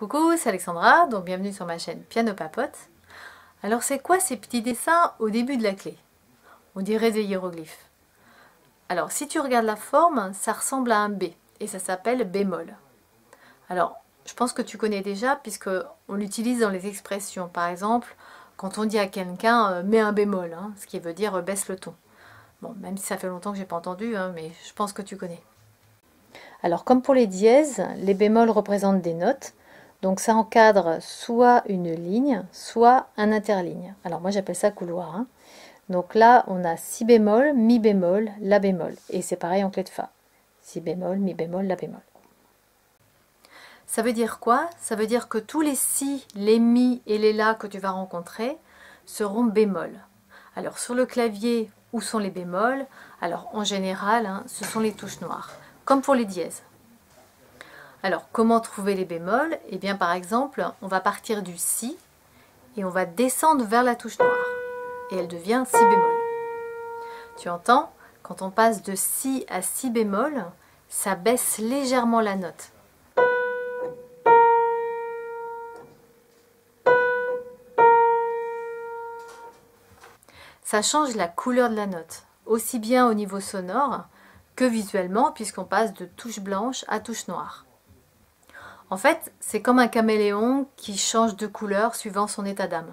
Coucou, c'est Alexandra, donc bienvenue sur ma chaîne Piano Papote. Alors c'est quoi ces petits dessins au début de la clé? On dirait des hiéroglyphes. Alors si tu regardes la forme, ça ressemble à un B et ça s'appelle bémol. Alors je pense que tu connais déjà puisque on l'utilise dans les expressions. Par exemple, quand on dit à quelqu'un mets un bémol, ce qui veut dire baisse le ton. Bon, même si ça fait longtemps que j'ai pas entendu, mais je pense que tu connais. Alors comme pour les dièses, les bémols représentent des notes. Donc ça encadre soit une ligne, soit un interligne. Alors moi j'appelle ça couloir. Donc là on a si bémol, mi bémol, la bémol. Et c'est pareil en clé de fa. Si bémol, mi bémol, la bémol. Ça veut dire quoi? Ça veut dire que tous les si, les mi et les la que tu vas rencontrer seront bémols. Alors sur le clavier, où sont les bémols? Alors en général, ce sont les touches noires, comme pour les dièses. Alors, comment trouver les bémols? Eh bien, par exemple, on va partir du si et on va descendre vers la touche noire. Et elle devient si bémol. Tu entends? Quand on passe de si à si bémol, ça baisse légèrement la note. Ça change la couleur de la note, aussi bien au niveau sonore que visuellement, puisqu'on passe de touche blanche à touche noire. En fait, c'est comme un caméléon qui change de couleur suivant son état d'âme.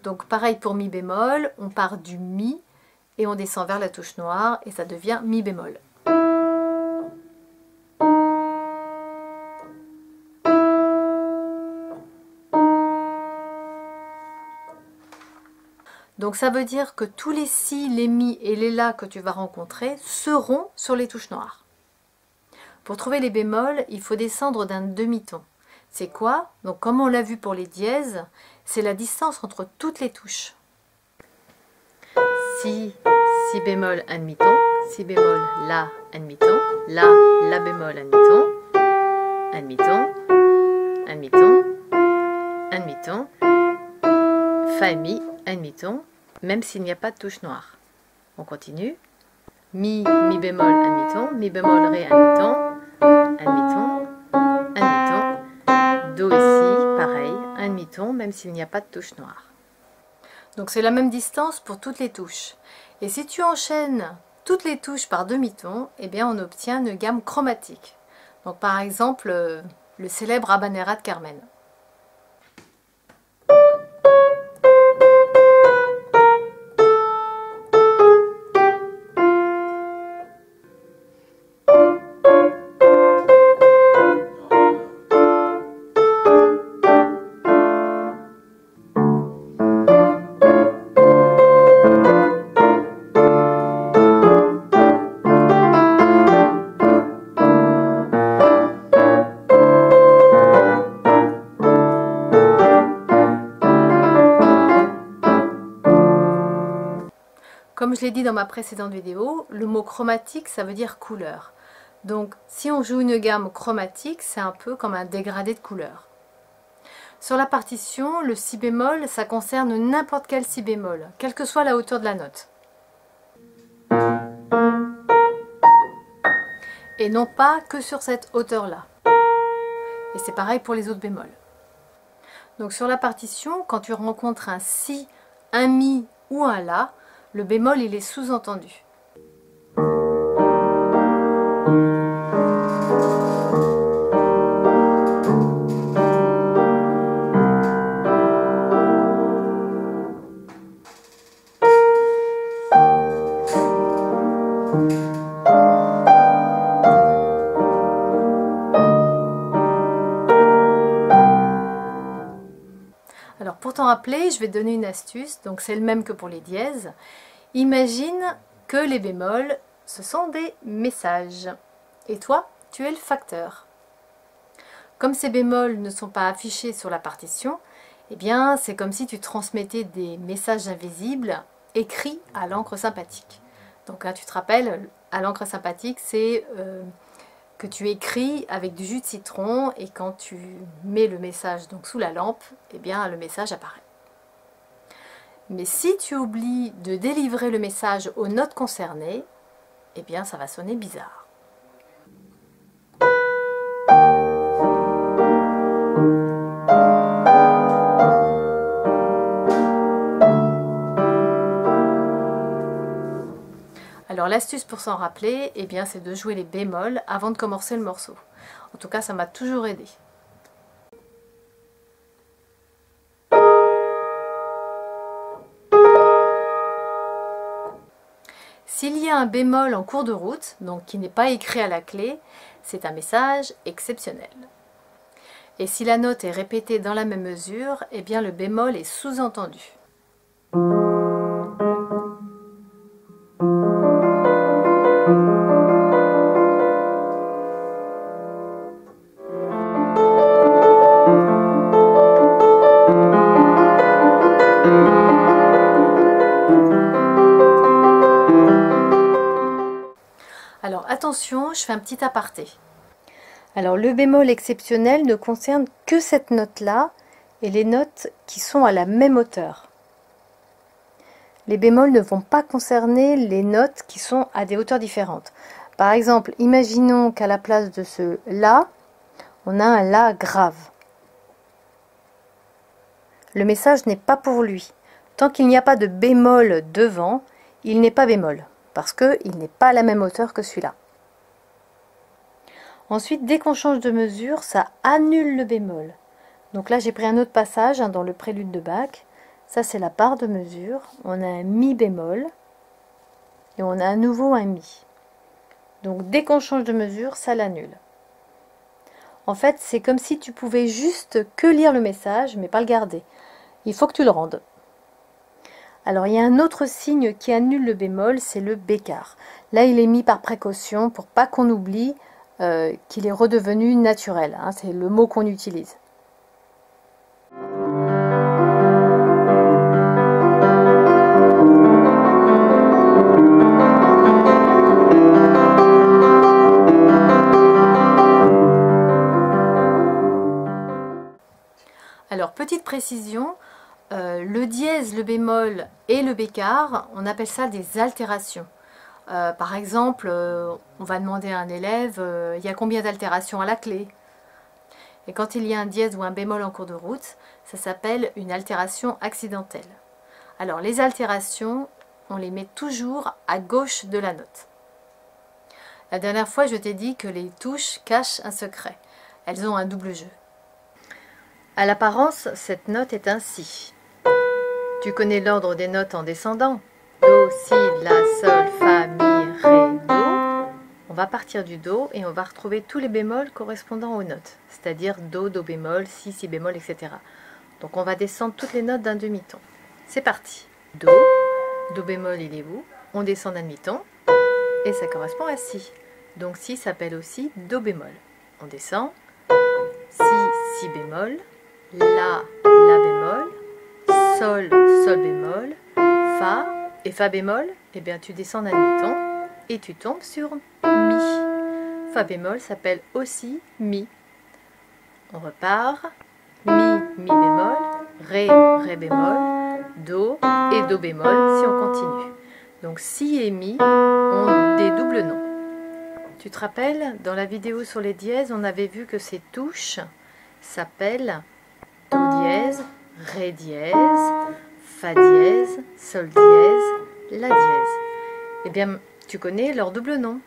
Donc pareil pour mi bémol, on part du mi et on descend vers la touche noire et ça devient mi bémol. Donc ça veut dire que tous les si, les mi et les la que tu vas rencontrer seront sur les touches noires. Pour trouver les bémols, il faut descendre d'un demi-ton. C'est quoi? Donc comme on l'a vu pour les dièses, c'est la distance entre toutes les touches. Si, si bémol, un demi-ton, si bémol, la, un demi-ton, la bémol, un demi-ton, un demi-ton, un demi-ton, un demi-ton, fa et mi, un demi-ton, même s'il n'y a pas de touche noire. On continue. Mi, mi bémol, un demi-ton, mi bémol, ré, un demi-ton, un demi-ton, un demi-ton, do ici, pareil, un demi-ton, même s'il n'y a pas de touche noire. Donc c'est la même distance pour toutes les touches. Et si tu enchaînes toutes les touches par demi-ton, eh bien on obtient une gamme chromatique. Donc par exemple, le célèbre Habanera de Carmen. Comme je l'ai dit dans ma précédente vidéo, le mot chromatique, ça veut dire couleur. Donc, si on joue une gamme chromatique, c'est un peu comme un dégradé de couleur. Sur la partition, le si bémol, ça concerne n'importe quel si bémol, quelle que soit la hauteur de la note. Et non pas que sur cette hauteur-là. Et c'est pareil pour les autres bémols. Donc sur la partition, quand tu rencontres un si, un mi ou un la, le bémol, il est sous-entendu. Alors pour t'en rappeler, je vais te donner une astuce, donc c'est le même que pour les dièses. Imagine que les bémols, ce sont des messages. Et toi, tu es le facteur. Comme ces bémols ne sont pas affichés sur la partition, eh bien c'est comme si tu transmettais des messages invisibles écrits à l'encre sympathique. Donc tu te rappelles, à l'encre sympathique, c'est que tu écris avec du jus de citron et quand tu mets le message donc sous la lampe, eh bien le message apparaît. Mais si tu oublies de délivrer le message aux notes concernées, eh bien ça va sonner bizarre. l'astuce pour s'en rappeler, eh bien, c'est de jouer les bémols avant de commencer le morceau. En tout cas, ça m'a toujours aidé. S'il y a un bémol en cours de route, donc qui n'est pas écrit à la clé, c'est un message exceptionnel. Et si la note est répétée dans la même mesure, eh bien le bémol est sous-entendu. Alors attention, je fais un petit aparté. Alors le bémol exceptionnel ne concerne que cette note-là et les notes qui sont à la même hauteur. Les bémols ne vont pas concerner les notes qui sont à des hauteurs différentes. Par exemple, imaginons qu'à la place de ce La, on a un La grave. Le message n'est pas pour lui. Tant qu'il n'y a pas de bémol devant, il n'est pas bémol, parce qu'il n'est pas à la même hauteur que celui-là. Ensuite, dès qu'on change de mesure, ça annule le bémol. Donc là, j'ai pris un autre passage dans le prélude de Bach. Ça, c'est la part de mesure. On a un Mi bémol et on a à nouveau un Mi. Donc dès qu'on change de mesure, ça l'annule. En fait, c'est comme si tu pouvais juste que lire le message, mais pas le garder. Il faut que tu le rendes. Alors, il y a un autre signe qui annule le bémol, c'est le bécard. Là, il est mis par précaution pour pas qu'on oublie qu'il est redevenu naturel. Hein, c'est le mot qu'on utilise. Alors, petite précision, le dièse, le bémol et le bécard, on appelle ça des altérations. Par exemple, on va demander à un élève, il y a combien d'altérations à la clé? Et quand il y a un dièse ou un bémol en cours de route, ça s'appelle une altération accidentelle. Alors, les altérations, on les met toujours à gauche de la note. La dernière fois, je t'ai dit que les touches cachent un secret. Elles ont un double jeu. À l'apparence, cette note est un Si. Tu connais l'ordre des notes en descendant. Do, Si, La, Sol, Fa, Mi, Ré, Do. On va partir du Do et on va retrouver tous les bémols correspondant aux notes. C'est-à-dire Do, Do bémol, Si, Si bémol, etc. Donc on va descendre toutes les notes d'un demi-ton. C'est parti. Do, Do bémol, il est où? On descend d'un demi-ton et ça correspond à Si. Donc Si s'appelle aussi Do bémol. On descend. Si, Si bémol. La, La bémol. Sol, Sol bémol. Fa. Et Fa bémol, eh bien tu descends d'un demi-ton et tu tombes sur Mi. Fa bémol s'appelle aussi Mi. On repart. Mi, Mi bémol, Ré, Ré bémol, Do et Do bémol si on continue. Donc Si et Mi ont des doubles noms. Tu te rappelles, dans la vidéo sur les dièses, on avait vu que ces touches s'appellent Do dièse, Ré dièse, Fa dièse, Sol dièse, La dièse. Eh bien, tu connais leur double nom.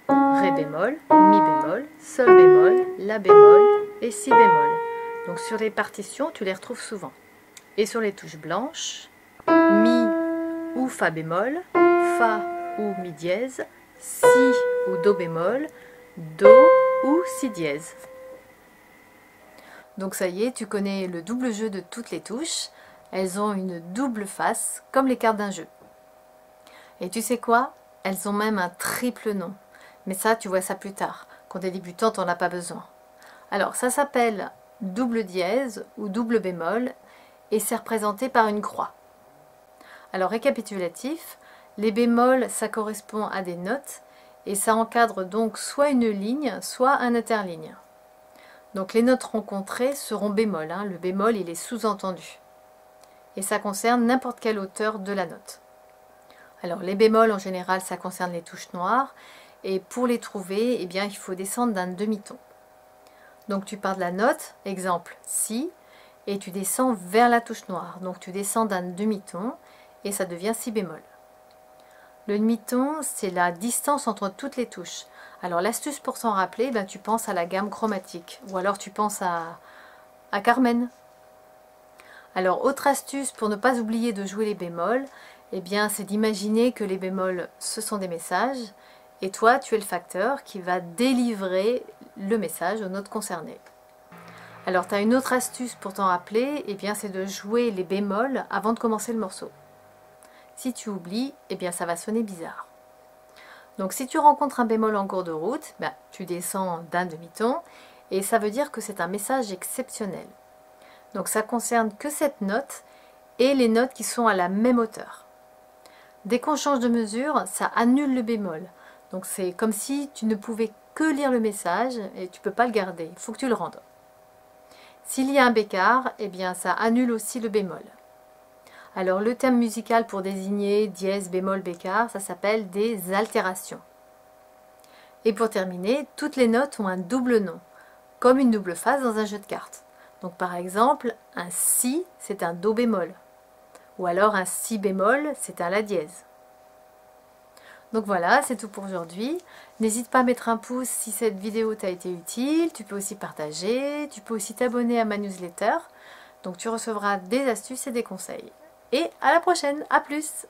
Ré bémol, Mi bémol, Sol bémol, La bémol et Si bémol. Donc sur les partitions, tu les retrouves souvent. Et sur les touches blanches, Mi ou Fa bémol, Fa ou Mi dièse, Si ou Do bémol, Do ou Si dièse. Donc ça y est, tu connais le double jeu de toutes les touches. Elles ont une double face, comme les cartes d'un jeu. Et tu sais quoi? Elles ont même un triple nom. Mais ça, tu vois ça plus tard. Quand tu es débutante, on n'a pas besoin. Alors, ça s'appelle double dièse ou double bémol et c'est représenté par une croix. Alors, récapitulatif, les bémols, ça correspond à des notes et ça encadre donc soit une ligne, soit un interligne. Donc, les notes rencontrées seront bémol. Hein. Le bémol, il est sous-entendu. Et ça concerne n'importe quelle hauteur de la note. Alors, les bémols, en général, ça concerne les touches noires. Et pour les trouver, eh bien, il faut descendre d'un demi-ton. Donc, tu pars de la note, exemple, Si, et tu descends vers la touche noire. Donc, tu descends d'un demi-ton et ça devient Si bémol. Le demi-ton, c'est la distance entre toutes les touches. Alors l'astuce pour s'en rappeler, ben, tu penses à la gamme chromatique, ou alors tu penses à Carmen. Alors autre astuce pour ne pas oublier de jouer les bémols, eh bien c'est d'imaginer que les bémols ce sont des messages, et toi tu es le facteur qui va délivrer le message aux notes concernées. Alors tu as une autre astuce pour t'en rappeler, eh bien c'est de jouer les bémols avant de commencer le morceau. Si tu oublies, eh bien ça va sonner bizarre. Donc si tu rencontres un bémol en cours de route, ben, tu descends d'un demi-ton et ça veut dire que c'est un message exceptionnel. Donc ça concerne que cette note et les notes qui sont à la même hauteur. Dès qu'on change de mesure, ça annule le bémol. Donc c'est comme si tu ne pouvais que lire le message et tu ne peux pas le garder, il faut que tu le rendes. S'il y a un bécard, eh bien ça annule aussi le bémol. Alors le terme musical pour désigner dièse, bémol, bécard, ça s'appelle des altérations. Et pour terminer, toutes les notes ont un double nom, comme une double face dans un jeu de cartes. Donc par exemple, un si, c'est un do bémol. Ou alors un si bémol, c'est un la dièse. Donc voilà, c'est tout pour aujourd'hui. N'hésite pas à mettre un pouce si cette vidéo t'a été utile. Tu peux aussi partager, tu peux aussi t'abonner à ma newsletter. Donc tu recevras des astuces et des conseils. Et à la prochaine, à plus!